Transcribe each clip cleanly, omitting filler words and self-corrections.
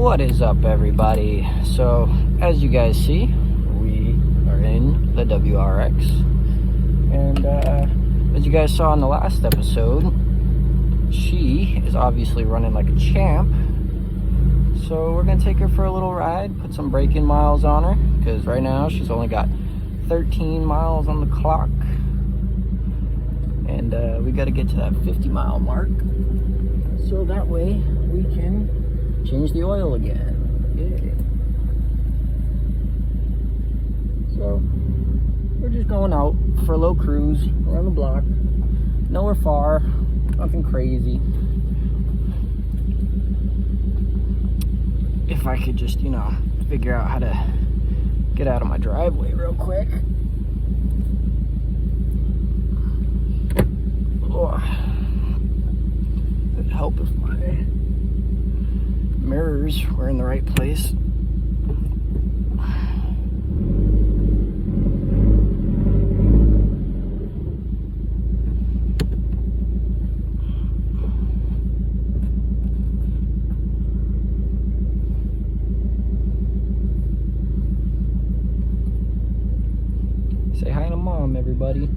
What is up, everybody? So as you guys see, we are in the WRX, and as you guys saw in the last episode, she is obviously running like a champ. So we're gonna take her for a little ride, put some braking miles on her, because right now she's only got 13 miles on the clock, and we got to get to that 50-mile mark, so that way we can change the oil again. Yeah. So we're just going out for a little cruise around the block. Nowhere far, nothing crazy. If I could just, figure out how to get out of my driveway real quick. Oh, it'd help if my mirrors were in the right place. Say hi to Mom, everybody.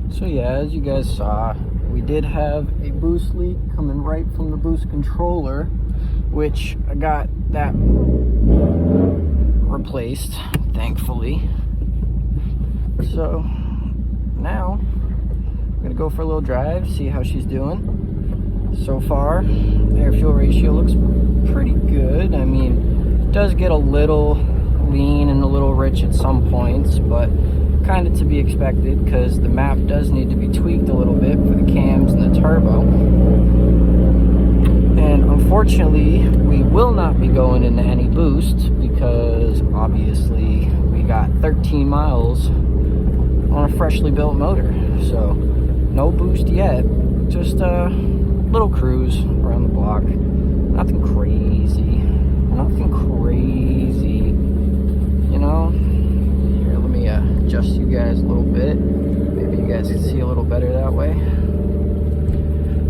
So yeah, as you guys saw, we did have a boost leak coming right from the boost controller, which I got that replaced, thankfully. So now I'm gonna go for a little drive, see how she's doing. So far, air fuel ratio looks pretty good. I mean, it does get a little lean and a little rich at some points, but kind of to be expected, because the map does need to be tweaked a little bit for the cams and the turbo. And unfortunately, we will not be going into any boost, because obviously we got 13 miles on a freshly built motor. So no boost yet, just a little cruise around the block. Nothing crazy, Here, let me adjust you guys a little bit. Maybe you guys can see a little better that way.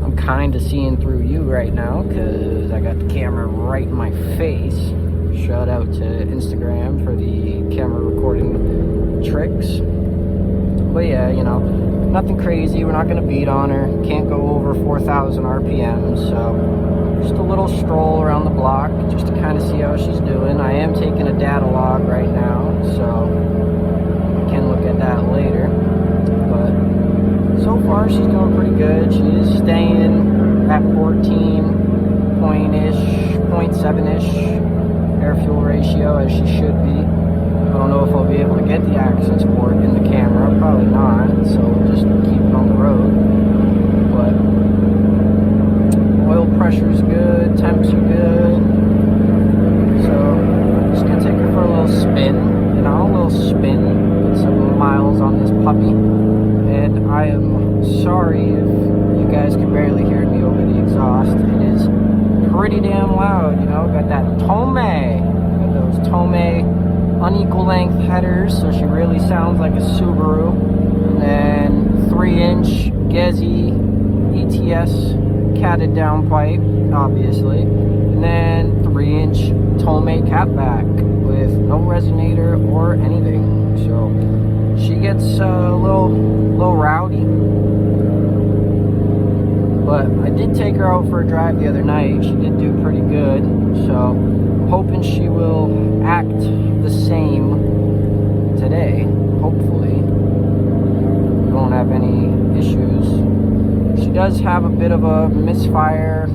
I'm kind of seeing through you right now because I got the camera right in my face. Shout out to Instagram for the camera recording tricks. But yeah, nothing crazy. We're not going to beat on her. Can't go over 4,000 RPM. So just a little stroll around the block just to kind of see how she's doing. I am taking a data log right now, so we can look at that later. But so far she's doing pretty good. She is staying at 14 point-ish air fuel ratio, as she should be. I don't know if I'll be able to get the access port in the camera. Probably not, so we'll just keep it on the road. But oil pressure's good, temps are good. So just gonna take her for a little spin, put some miles on this puppy. And I am sorry if you guys can barely hear me over the exhaust. It is pretty damn loud, got that those Tomei unequal length headers, so she really sounds like a Subaru. And then 3-inch Gezi ETS catted down pipe, obviously, and then 3-inch Tomei catback with no resonator or anything. So she gets a little rowdy. But I did take her out for a drive the other night. She did do pretty good, so I'm hoping she will act the same today. Hopefully we won't have any issues. She does have a bit of a misfire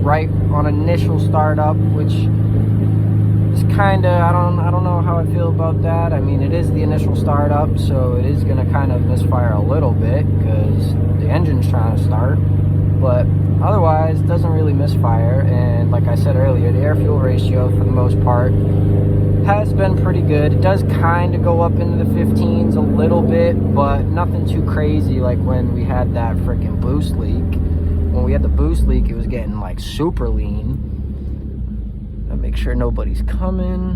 right on initial startup, which is kind of, I don't know how I feel about that. I mean, it is the initial startup, so it is going to kind of misfire a little bit because the engine's trying to start. But otherwise, it doesn't really misfire. And like I said earlier, the air fuel ratio for the most part has been pretty good. It does kind of go up into the 15s a little bit, but nothing too crazy like when we had that freaking boost leak. When we had the boost leak, it was getting like super lean. I'll make sure nobody's coming.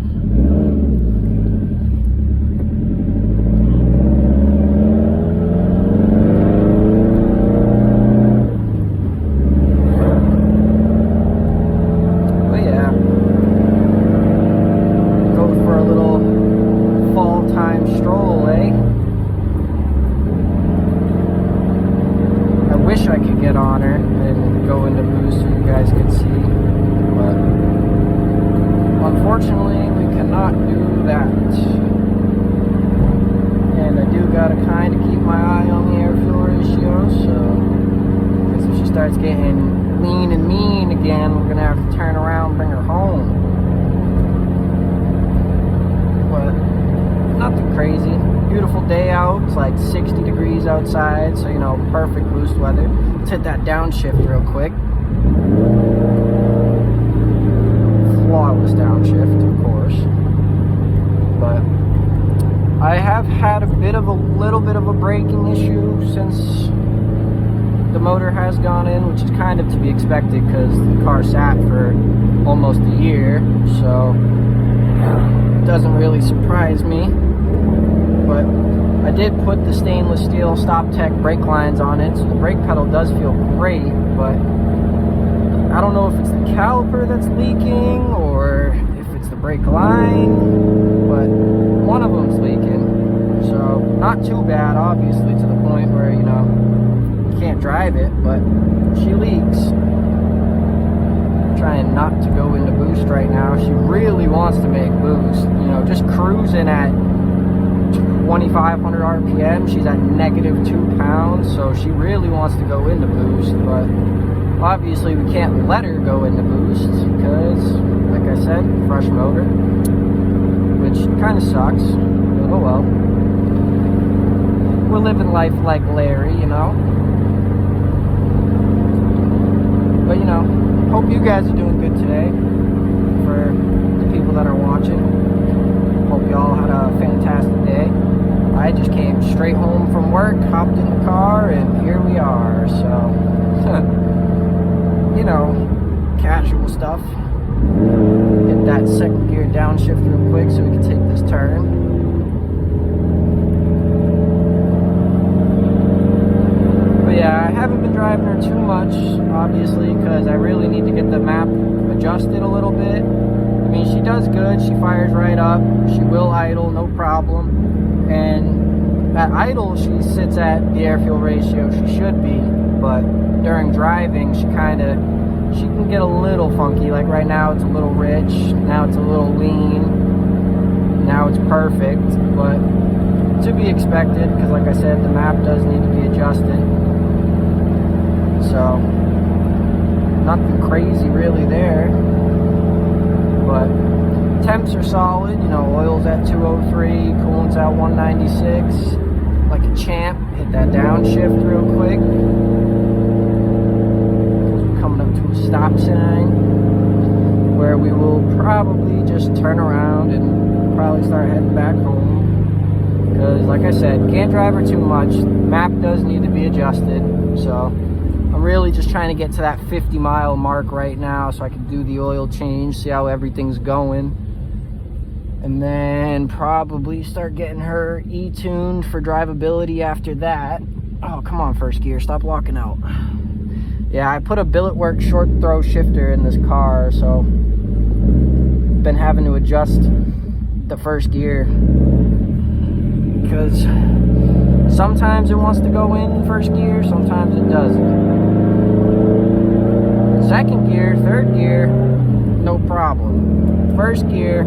nighttime stroll, eh? I wish I could get on her and go into boost so you guys could see, but unfortunately we cannot do that. And I do gotta kind of keep my eye on the air-fuel ratio, so because if she starts getting lean and mean again, we're gonna have to turn around and bring her home. But nothing crazy. Beautiful day out. It's like 60 degrees outside, so you know, perfect boost weather. Let's hit that downshift real quick. Flawless downshift, of course. But I have had a little bit of a braking issue since the motor has gone in, which is kind of to be expected because the car sat for almost a year, so it doesn't really surprise me. But I did put the stainless steel Stop Tech brake lines on it, so the brake pedal does feel great, but I don't know if it's the caliper that's leaking or if it's the brake line, but one of them's leaking. So not too bad, obviously, to the point where, you know, you can't drive it, but she leaks. Trying not to go into boost right now. She really wants to make boost, you know, just cruising at 2,500 RPM. She's at -2 pounds, so she really wants to go into boost, but obviously we can't let her go into boost because, like I said, fresh motor, which kind of sucks, but oh well. We're living life like Larry, you know. But you know, hope you guys are doing good today. For the people that are watching, hope you all had a fantastic day. I just came straight home from work, hopped in the car, and here we are. So, you know, casual stuff. Hit that second gear downshift real quick so we can take this turn. But yeah, I haven't been driving her too much, obviously, because I really need to get the map adjusted a little bit. I mean, she does good. She fires right up. She will idle, no problem. And at idle, she sits at the air-fuel ratio she should be. But during driving, she can get a little funky. Like right now, it's a little rich. Now it's a little lean. Now it's perfect. But to be expected, because like I said, the map does need to be adjusted. So, nothing crazy really there. But temps are solid, you know, oil's at 203, coolant's at 196. Like a champ, hit that downshift real quick. We're coming up to a stop sign where we will probably just turn around and probably start heading back home. Because like I said, can't drive her too much. Map does need to be adjusted, so I'm really just trying to get to that 50-mile mark right now so I can do the oil change, see how everything's going, and then probably start getting her E-tuned for drivability after that. Oh, come on, first gear, stop locking out. Yeah, I put a billet work short throw shifter in this car, so been having to adjust the first gear because sometimes it wants to go in first gear, sometimes it doesn't. Second gear, third gear, no problem. First gear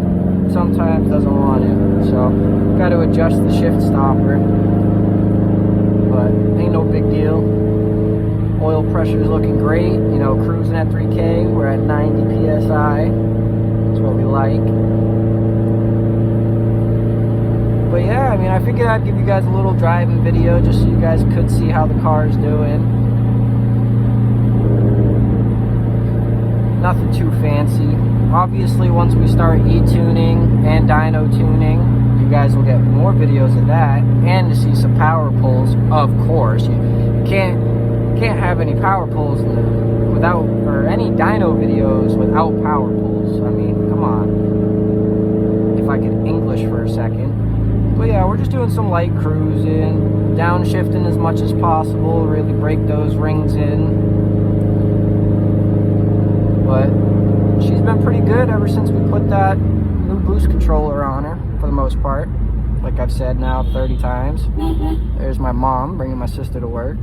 sometimes doesn't want it, so got to adjust the shift stopper. But ain't no big deal. Oil pressure is looking great, you know, cruising at 3K. We're at 90 PSI. That's what we like. But yeah, I mean, I figured I'd give you guys a little driving video just so you guys could see how the car is doing. Nothing too fancy. Obviously, once we start e-tuning and dyno tuning, you guys will get more videos of that, and to see some power pulls, of course. You can't have any power pulls without, or any dyno videos without power pulls. I mean, come on. If I could English for a second. But yeah, we're just doing some light cruising, downshifting as much as possible, really break those rings in. But she's been pretty good ever since we put that new boost controller on her, for the most part. like I've said now 30 times. There's my mom bringing my sister to work.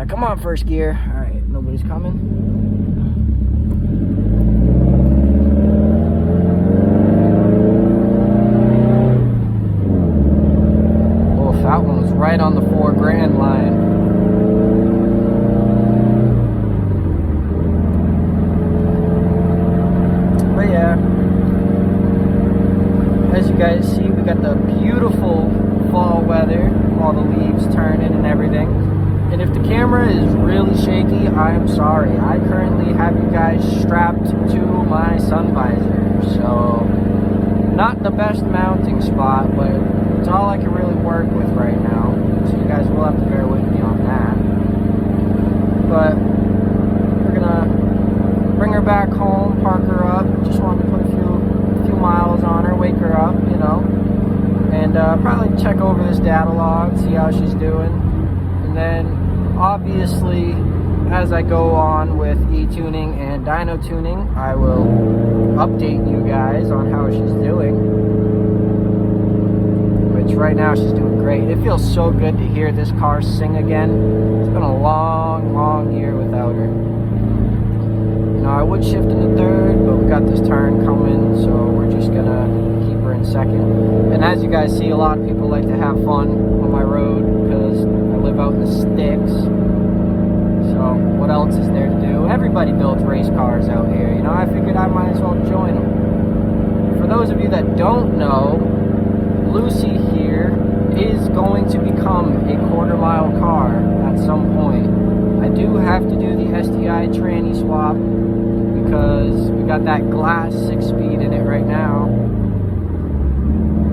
Come on, first gear. All right, nobody's coming. Oh, that one was right on the $4,000 line. But yeah, as you guys see, we got the beautiful fall weather, all the leaves turning and everything. And if the camera is really shaky, I am sorry. I currently have you guys strapped to my sun visor, so not the best mounting spot, but it's all I can really work with right now. So you guys will have to bear with me on that. But we're gonna bring her back home, park her up. Just wanted to put a few miles on her, wake her up, you know. And probably check over this data log, see how she's doing. And then obviously, as I go on with e-tuning and dyno tuning, I will update you guys on how she's doing. Which right now she's doing great. It feels so good to hear this car sing again. It's been a long year without her. You know, I would shift into third, but we got this turn coming, so we're just gonna keep her in second. And as you guys see, a lot of people like to have fun on my road because I live out in the sticks. So what else is there to do? Everybody builds race cars out here, you know. I figured I might as well join them. For those of you that don't know, Lucy here is going to become a quarter-mile car at some point. I do have to do the STI tranny swap because we got that glass 6-speed in it right now,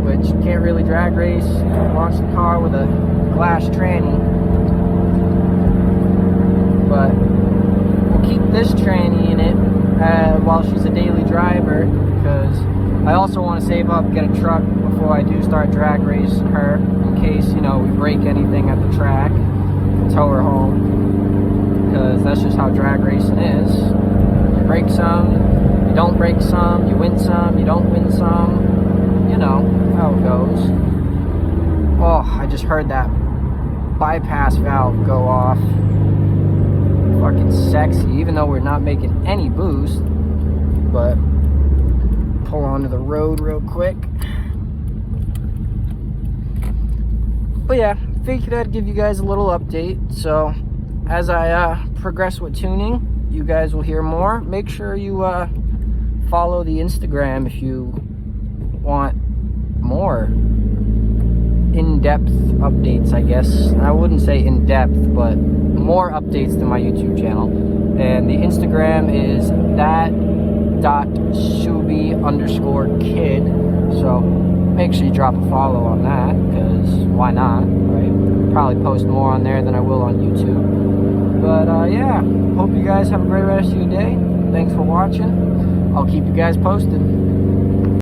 which you can't really drag race, launch the car with a glass tranny. But we'll keep this tranny in it while she's a daily driver, because I also want to save up, get a truck before I do start drag racing her, in case, you know, we break anything at the track, tow her home, because that's just how drag racing is. You break some, you don't break some, you win some, you don't win some, you know how it goes. Oh, I just heard that bypass valve go off. Fucking sexy, even though we're not making any boost. But pull onto the road real quick. But yeah, figured I'd give you guys a little update. So as I progress with tuning, you guys will hear more. Make sure you follow the Instagram if you want more in-depth updates, I guess. I wouldn't say in-depth, but more updates to my YouTube channel. And the Instagram is that.subi_kid. So make sure you drop a follow on that, because why not, right? Probably post more on there than I will on YouTube. But yeah, hope you guys have a great rest of your day. Thanks for watching. I'll keep you guys posted.